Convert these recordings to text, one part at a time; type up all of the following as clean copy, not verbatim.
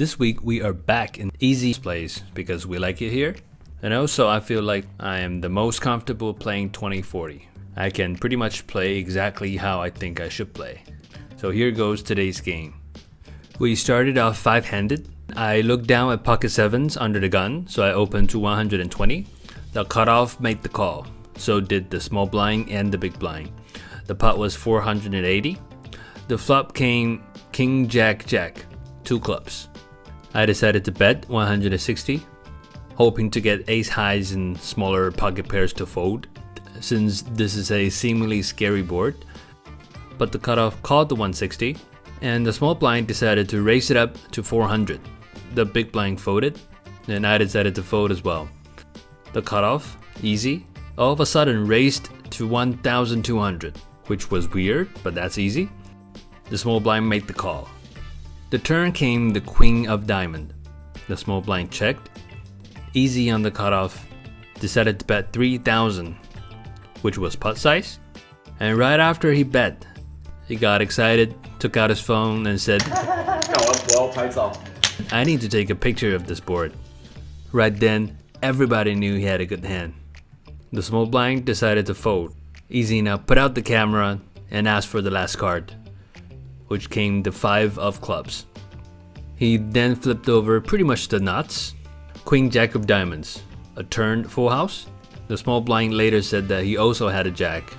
This week we are back in Easy's place because we like it here, and also I feel like I am the most comfortable playing 2040. I can pretty much play exactly how I think I should play. So here goes today's game. We started off 5-handed. I looked down at pocket 7s under the gun, so I opened to 120. The cutoff made the call, so did the small blind and the big blind. The pot was 480. The flop came King Jack Jack, 2 clubs. I decided to bet 160, hoping to get ace highs and smaller pocket pairs to fold, since this is a seemingly scary board. But the cutoff called the 160, and the small blind decided to raise it up to 400. The big blind folded, and I decided to fold as well. The cutoff, easy, all of a sudden raised to 1,200, which was weird, but that's easy. The small blind made the call. The turn came the queen of diamond. The small blind checked. Easy on the cutoff, decided to bet 3,000, which was pot size. And right after he bet, he got excited, took out his phone and said, I need to take a picture of this board. Right then, everybody knew he had a good hand. The small blind decided to fold. Easy now put out the camera and asked for the last card, which came the 5 of clubs. He then flipped over pretty much the nuts. Queen Jack of diamonds, a turned full house. The small blind later said that he also had a jack.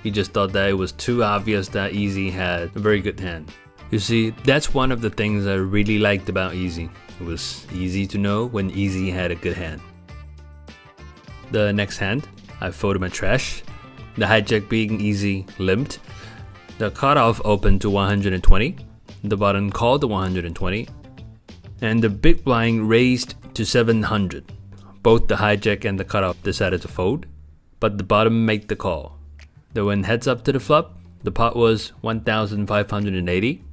He just thought that it was too obvious that Easy had a very good hand. You see, that's one of the things I really liked about Easy. It was easy to know when Easy had a good hand. The next hand, I folded my trash. The hijack being Easy limped. The cutoff opened to 120. The button called the 120. And the big blind raised to 700. Both the hijack and the cutoff decided to fold, but the bottom made the call. They went heads up to the flop. The pot was 1,580.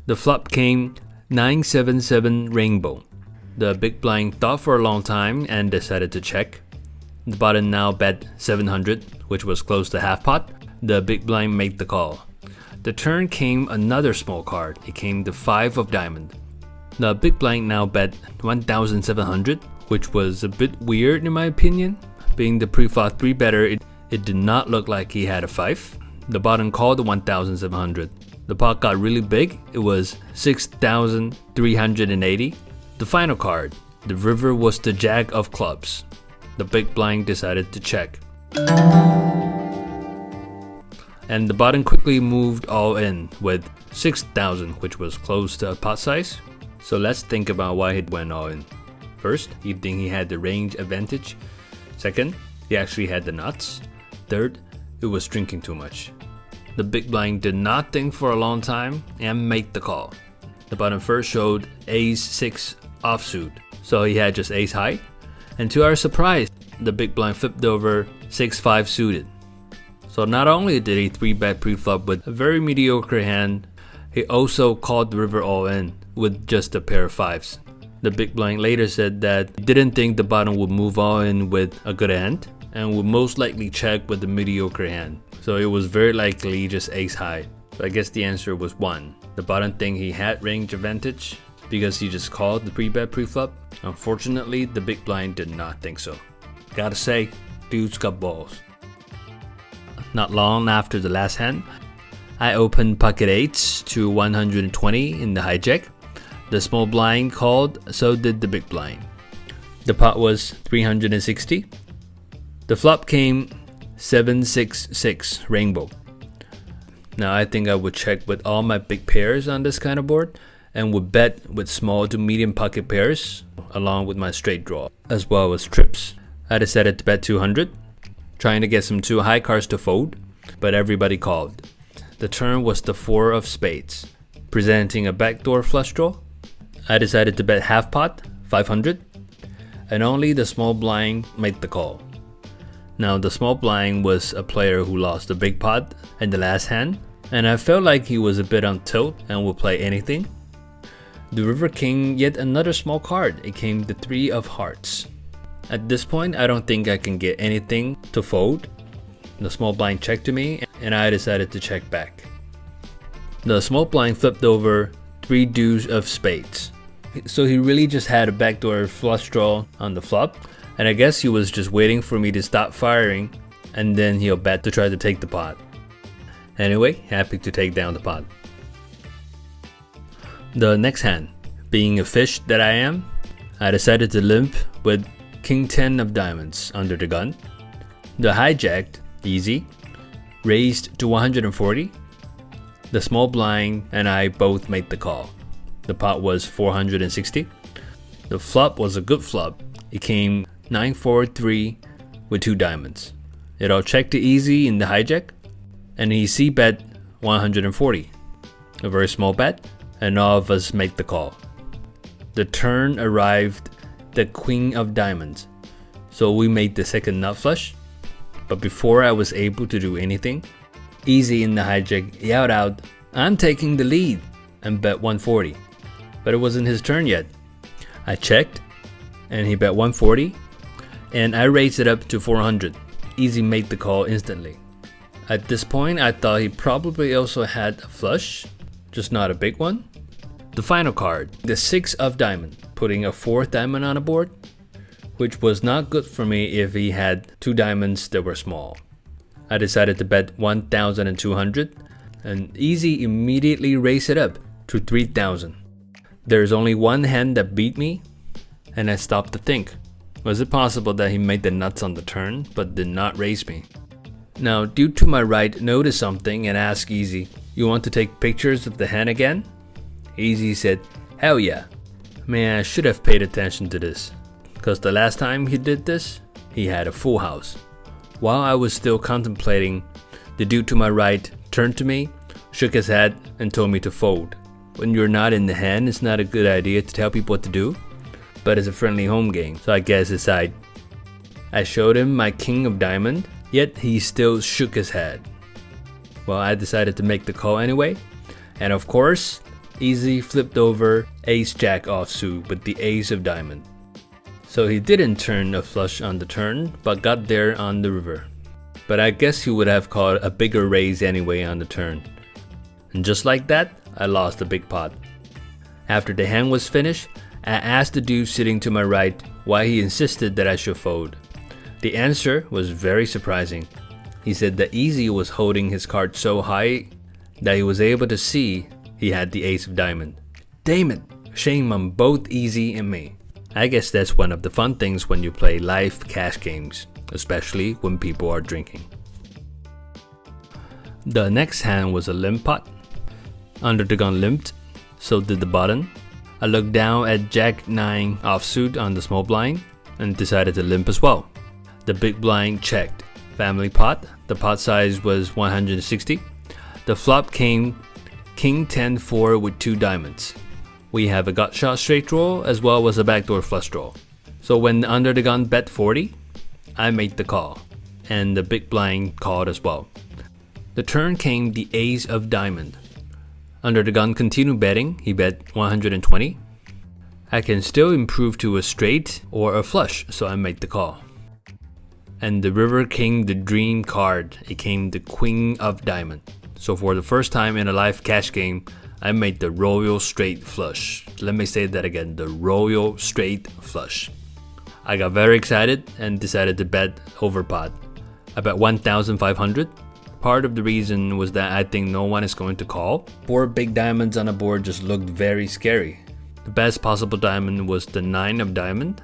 The flop came 977 rainbow. The big blind thought for a long time and decided to check. The bottom now bet 700, which was close to half pot. The big blind made the call. The turn came another small card. It came the 5 of diamond. The big blind now bet 1,700, which was a bit weird in my opinion. Being the pre-flop 3-better, it did not look like he had a 5. The bottom called the 1,700. The pot got really big. It was 6,380. The final card, the river, was the jack of clubs. The big blind decided to check. And the bottom quickly moved all in with 6,000, which was close to a pot size. So let's think about why he went all in. First, he think he had the range advantage. Second, he actually had the nuts. Third, it was drinking too much. The big blind did not think for a long time and made the call. The bottom first showed ace 6 offsuit, so he had just ace high. And to our surprise, the big blind flipped over 6-5 suited. So not only did he 3-bet pre-flop with a very mediocre hand, he also called the river all in with just a pair of 5s. The big blind later said that he didn't think the bottom would move all in with a good hand and would most likely check with a mediocre hand. So it was very likely just ace high. So I guess the answer was 1. The bottom think he had range advantage because he just called the pre-bet pre-flop. Unfortunately, the big blind did not think so. Gotta say, dude's got balls. Not long after the last hand, I opened pocket 8s to 120 in the hijack. The small blind called, so did the big blind. The pot was 360. The flop came 766 rainbow. Now I think I would check with all my big pairs on this kind of board and would bet with small to medium pocket pairs along with my straight draw as well as trips. I decided to bet 200, trying to get some 2 high cards to fold, but everybody called. The turn was the 4 of spades, presenting a backdoor flush draw. I decided to bet half pot, 500, and only the small blind made the call. Now the small blind was a player who lost the big pot in the last hand, and I felt like he was a bit on tilt and would play anything. The river came yet another small card. It came the 3 of hearts. At this point, I don't think I can get anything to fold. The small blind checked to me, and I decided to check back. The small blind flipped over 3 deuce of spades. So he really just had a backdoor flush draw on the flop, and I guess he was just waiting for me to stop firing, and then he'll bet to try to take the pot. Anyway, happy to take down the pot. The next hand, being a fish that I am, I decided to limp with King 10 of diamonds under the gun. The hijacked, easy, raised to 140. The small blind and I both made the call. The pot was 460. The flop was a good flop. It came 9-4-3 with 2 diamonds. It all checked to easy in the hijack, and he c-bet 140. A very small bet, and all of us made the call. The turn arrived the queen of diamonds, so we made the second nut flush. But before I was able to do anything, easy in the hijack yelled out, "I'm taking the lead," and bet 140. But it wasn't his turn yet. I checked, and he bet 140, and I raised it up to 400. Easy made the call instantly. At this point, I thought he probably also had a flush, just not a big one. The final card, the 6 of diamond, putting a 4th diamond on the board, which was not good for me if he had 2 diamonds that were small. I decided to bet 1,200, and Easy immediately raised it up to 3,000. There's only one hand that beat me, and I stopped to think, was it possible that he made the nuts on the turn but did not raise me? Now, dude to my right noticed something and asked Easy, "You want to take pictures of the hand again?" Easy said, "Hell yeah." Man, I should have paid attention to this, because the last time he did this, he had a full house. While I was still contemplating, the dude to my right turned to me, shook his head, and told me to fold. When you're not in the hand, it's not a good idea to tell people what to do, but it's a friendly home game, so I guess it's side. I showed him my king of diamond, yet he still shook his head. Well, I decided to make the call anyway, and of course, Easy flipped over ace-jack offsuit with the ace of diamond. So he didn't turn a flush on the turn, but got there on the river. But I guess he would have called a bigger raise anyway on the turn. And just like that, I lost a big pot. After the hand was finished, I asked the dude sitting to my right why he insisted that I should fold. The answer was very surprising. He said that Easy was holding his card so high that he was able to see he had the ace of diamond. Damn it, shame on both Easy and me. I guess that's one of the fun things when you play live cash games, especially when people are drinking. The next hand was a limp pot. Under the gun limped, so did the button. I looked down at Jack 9 offsuit on the small blind and decided to limp as well. The big blind checked. Family pot, the pot size was 160. The flop came King 10-4 with 2 diamonds. We have a gut shot straight draw as well as a backdoor flush draw. So when under the gun bet 40, I made the call, and the big blind called as well. The turn came the ace of diamond. Under the gun continued betting, he bet 120. I can still improve to a straight or a flush, so I made the call. And the river came the dream card, it came the queen of diamond. So for the first time in a live cash game, I made the royal straight flush. Let me say that again, the royal straight flush. I got very excited and decided to bet over pot. I bet 1,500. Part of the reason was that I think no one is going to call. 4 big diamonds on a board just looked very scary. The best possible diamond was the 9 of diamond.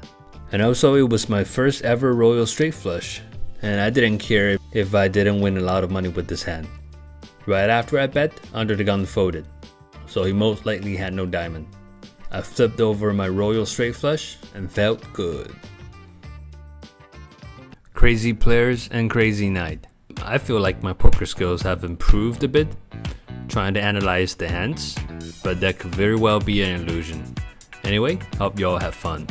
And also it was my first ever royal straight flush. And I didn't care if I didn't win a lot of money with this hand. Right after I bet, under the gun folded. So he most likely had no diamond. I flipped over my royal straight flush and felt good. Crazy players and crazy night. I feel like my poker skills have improved a bit, trying to analyze the hands, but that could very well be an illusion. Anyway, hope y'all have fun.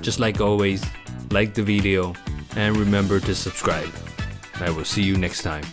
Just like always, like the video and remember to subscribe. I will see you next time.